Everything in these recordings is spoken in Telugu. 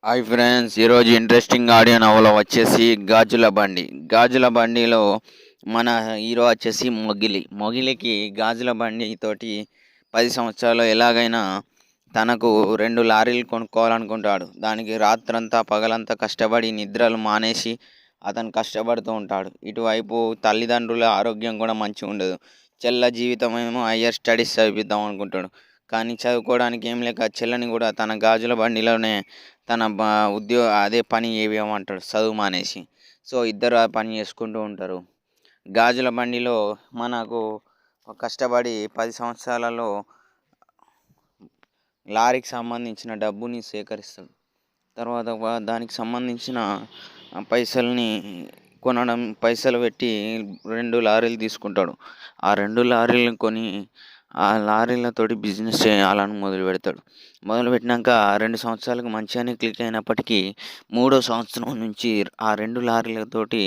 హాయ్ ఫ్రెండ్స్, ఈరోజు ఇంట్రెస్టింగ్ ఆడియో నవల వచ్చేసి గాజుల బండి. గాజుల బండిలో మన హీరో వచ్చేసి మొగిలికి గాజుల బండి తోటి 10 సంవత్సరాలు ఎలాగైనా తనకు 2 లారీలు కొనుక్కోవాలనుకుంటాడు. దానికి రాత్రంతా పగలంతా కష్టపడి నిద్రలు మానేసి అతను కష్టపడుతూ ఉంటాడు. ఇటువైపు తల్లిదండ్రుల ఆరోగ్యం కూడా మంచిగా ఉండదు. చెల్ల జీవితం ఏమో హయ్యర్ స్టడీస్ చదివిద్దాం అనుకుంటాడు. కానీ చదువుకోవడానికి ఏం లేక చెల్లని కూడా తన గాజుల బండిలోనే తన అదే పని ఏవేయమంటాడు చదువు మానేసి. సో ఇద్దరు ఆ పని చేసుకుంటూ ఉంటారు. గాజుల బండిలో మనకు కష్టపడి 10 సంవత్సరాలలో లారీకి సంబంధించిన డబ్బుని సేకరిస్తాడు. తర్వాత దానికి సంబంధించిన పైసల్ని పైసలు పెట్టి 2 లారీలు తీసుకుంటాడు. ఆ 2 లారీలను కొని ఆ లారీలతోటి బిజినెస్ చేయాలని మొదలుపెడతాడు. మొదలుపెట్టినాక 2 సంవత్సరాలకు మంచిగానే క్లిక్ అయినప్పటికీ మూడో సంవత్సరం నుంచి ఆ 2 లారీలతోటి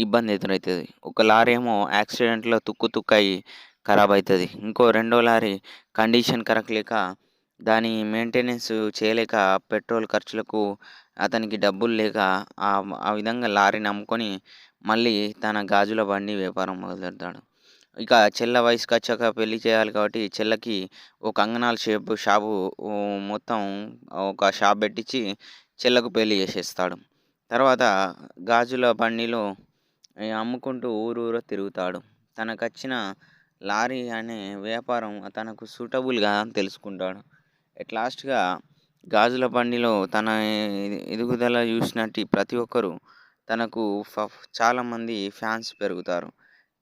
ఇబ్బంది ఎదురవుతుంది. ఒక లారీ ఏమో యాక్సిడెంట్లో తుక్కు అయ్యి ఖరాబ్ అవుతుంది. ఇంకో రెండో లారీ కండిషన్ కరెక్ట్ లేక దాని మెయింటెనెన్స్ చేయలేక పెట్రోల్ ఖర్చులకు అతనికి డబ్బులు లేక ఆ విధంగా లారీని అమ్ముకొని మళ్ళీ తన గాజుల బండి వ్యాపారం మొదలుపెడతాడు. ఇక చెల్ల వయసుకొచ్చాక పెళ్లి చేయాలి కాబట్టి చెల్లకి ఓ కంగనాల షాపు మొత్తం ఒక షాప్ పెట్టించి చెల్లకు పెళ్లి చేసేస్తాడు. తర్వాత గాజుల బండిలో అమ్ముకుంటూ ఊరూరా తిరుగుతాడు. తనకొచ్చిన లారీ అనే వ్యాపారం తనకు సూటబుల్‌గా అని తెలుసుకుంటాడు. ఎట్ లాస్ట్‌గా గాజుల బండిలో తన ఎదుగుదల చూసినట్టి ప్రతి ఒక్కరు తనకు చాలామంది ఫ్యాన్స్ పెరుగుతారు.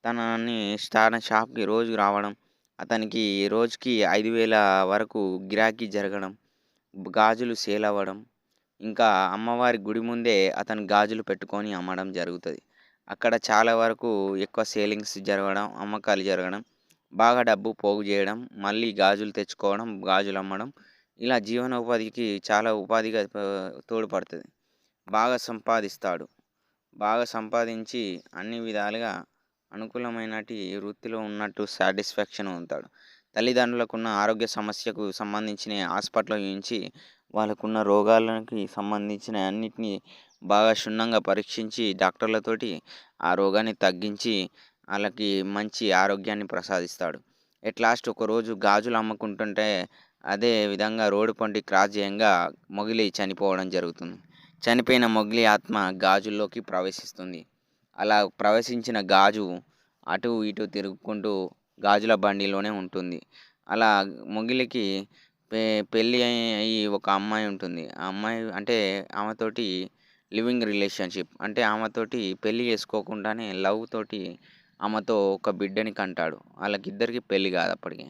తన షాప్‌కి రోజు రావడం, అతనికి రోజుకి 5,000 వరకు గిరాకీ జరగడం, గాజులు సేల్ అవ్వడం, ఇంకా అమ్మవారి గుడి ముందే అతను గాజులు పెట్టుకొని అమ్మడం జరుగుతది. అక్కడ చాలా వరకు ఎక్కువ సేలింగ్స్ జరగడం, అమ్మకాలు జరగడం, బాగా డబ్బు పోగు చేయడం, మళ్ళీ గాజులు తెచ్చుకోవడం, గాజులు అమ్మడం, ఇలా జీవనోపాధికి చాలా ఉపాధిగా తోడ్పడుతది. బాగా సంపాదిస్తాడు. బాగా సంపాదించి అన్ని విధాలుగా అనుకూలమైనటి వృత్తిలో ఉన్నట్టు సాటిస్ఫాక్షన్ పొందుతాడు. తల్లిదండ్రులకున్న ఆరోగ్య సమస్యకు సంబంధించిన హాస్పిటల్‌లో చూయించి వాళ్ళకున్న రోగాలకి సంబంధించిన అన్నిటిని బాగా క్షుణ్ణంగా పరీక్షించి డాక్టర్లతోటి ఆ రోగాన్ని తగ్గించి ఆళ్ళకి మంచి ఆరోగ్యాన్ని ప్రసాదిస్తాడు. ఎట్ లాస్ట్ ఒకరోజు గాజులు అమ్ముకుంటుంటే అదే విధంగా రోడ్డు పొంటి క్రాస్ చేయంగా మొగిలి చనిపోవడం జరుగుతుంది. చనిపోయిన మొగిలి ఆత్మ గాజుల్లోకి ప్రవేశిస్తుంది. అలా ప్రవేశించిన గాజు అటు ఇటు తిరుగుకుంటూ గాజుల బండిలోనే ఉంటుంది. అలా మొగిలికి పె పెళ్ళి అయ్యి ఒక అమ్మాయి ఉంటుంది. ఆ అమ్మాయి అంటే ఆమెతోటి లివింగ్ రిలేషన్‌షిప్ అంటే ఆమెతోటి పెళ్లి చేసుకోకుండానే లవ్ తోటి ఆమెతో ఒక బిడ్డని కంటాడు. ఆళ్ళకిద్దరికీ పెళ్లి కాదు అప్పటికి.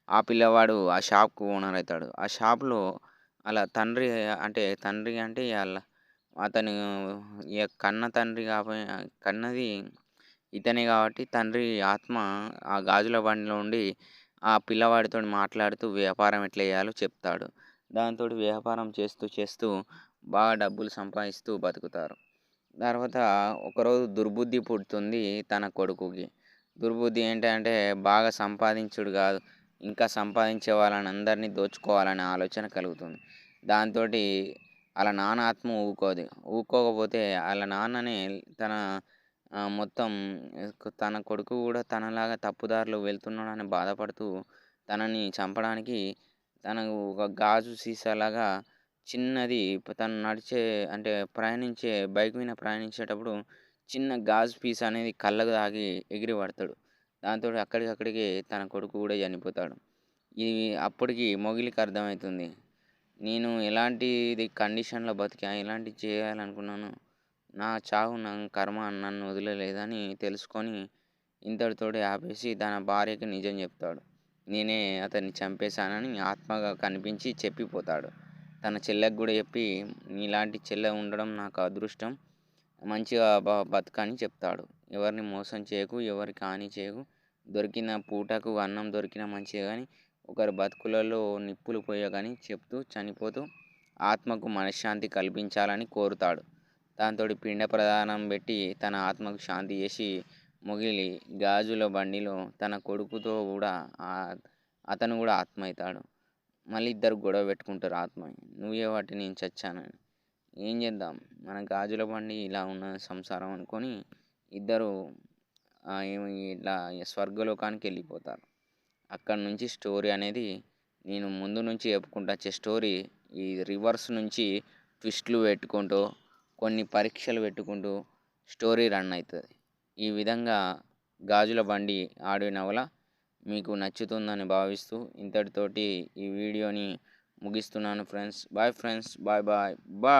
ఆ పిల్లవాడు ఆ షాప్‌కు ఓనర్ అయితాడు. ఆ షాప్‌లో ఆళ్ళ తండ్రి అంటే అతను కన్న తండ్రి కన్నది ఇతనే కాబట్టి తండ్రి ఆత్మ ఆ గాజుల బండిలో ఉండి ఆ పిల్లవాడితోని మాట్లాడుతూ వ్యాపారం ఎట్లా చేయాలో చెప్తాడు. దాంతోటి వ్యాపారం చేస్తూ చేస్తూ బాగా డబ్బులు సంపాదిస్తూ బతుకుతారు. తర్వాత ఒకరోజు దుర్బుద్ధి పుడుతుంది తన కొడుకుకి. దుర్బుద్ధి ఏంటంటే బాగా సంపాదించుడు కాదు, ఇంకా సంపాదించే వాళ్ళని అందరినీ దోచుకోవాలనే ఆలోచన కలుగుతుంది. దాంతోటి ఆళ్ళ నాన్న ఆత్మ ఊరుకోదు. ఊరుకోకపోతే ఆళ్ళ నాన్ననే తన మొత్తం తన కొడుకు కూడా తనలాగా తప్పుదారిలో వెళ్తున్నాడని బాధపడుతూ తనని చంపడానికి తనకు ఒక గాజు సీసాలాగా చిన్నది తను నడిచే అంటే ప్రయాణించే బైక్ మీద ప్రయాణించేటప్పుడు చిన్న గాజు పీస్ అనేది కళ్ళకు తాకి ఎగిరి పడతాడు. దాంతోటి అక్కడికక్కడికే తన కొడుకు కూడా చనిపోతాడు. ఇది అప్పటికి మొగిలికి అర్థమవుతుంది. నేను ఎలాంటిది కండిషన్‌లో బతికా, ఎలాంటిది చేయాలనుకున్నానో, నా చావు నా కర్మ నన్ను వదలలేదని తెలుసుకొని ఇంతటితోటి ఆపేసి తన భార్యకి నిజం చెప్తాడు. నేనే అతన్ని చంపేశానని ఆత్మగా కనిపించి చెప్పిపోతాడు. తన చెల్లెకి గూడా చెప్పి నీలాంటి చెల్లె ఉండడం నాకు అదృష్టం. మంచిగా బతుకని చెప్తాడు. ఎవరిని మోసం చేయకు, ఎవరికి హాని చేయకు. దొరికిన పూటకు అన్నం దొరికినా మంచిదే గానీ ఒకరి బతుకులలో నిప్పులు పోయకని చెప్తూ చనిపోతూ ఆత్మకు మనశ్శాంతి కల్పించాలని కోరుతాడు. దాంతోటి పిండ ప్రదానం పెట్టి తన ఆత్మకు శాంతి చేసి మొగిలి గాజుల బండిలో తన కొడుకుతో కూడా అతను కూడా ఆత్మ అవుతాడు. మళ్ళీ ఇద్దరు గొడవ పెట్టుకుంటారు ఆత్మ. నువ్వే వాటి నేను చచ్చానని. ఏం చేద్దాం, మన గాజుల బండి ఇలా ఉన్న సంసారం అనుకొని ఇద్దరు ఏమి ఇట్లా స్వర్గలోకానికి వెళ్ళిపోతారు. అక్కడి నుంచి స్టోరీ అనేది నేను ముందు నుంచి చెప్పుకుంటూ వచ్చే స్టోరీ ఈ రివర్స్ నుంచి ట్విస్టులు పెట్టుకుంటూ కొన్ని పరీక్షలు పెట్టుకుంటూ స్టోరీ రన్ అవుతుంది. ఈ విధంగా గాజుల బండి ఆడియో నవల మీకు నచ్చుతుందని భావిస్తూ ఇంతటితోటి ఈ వీడియోని ముగిస్తున్నాను friends. Bye friends, bye bye bye.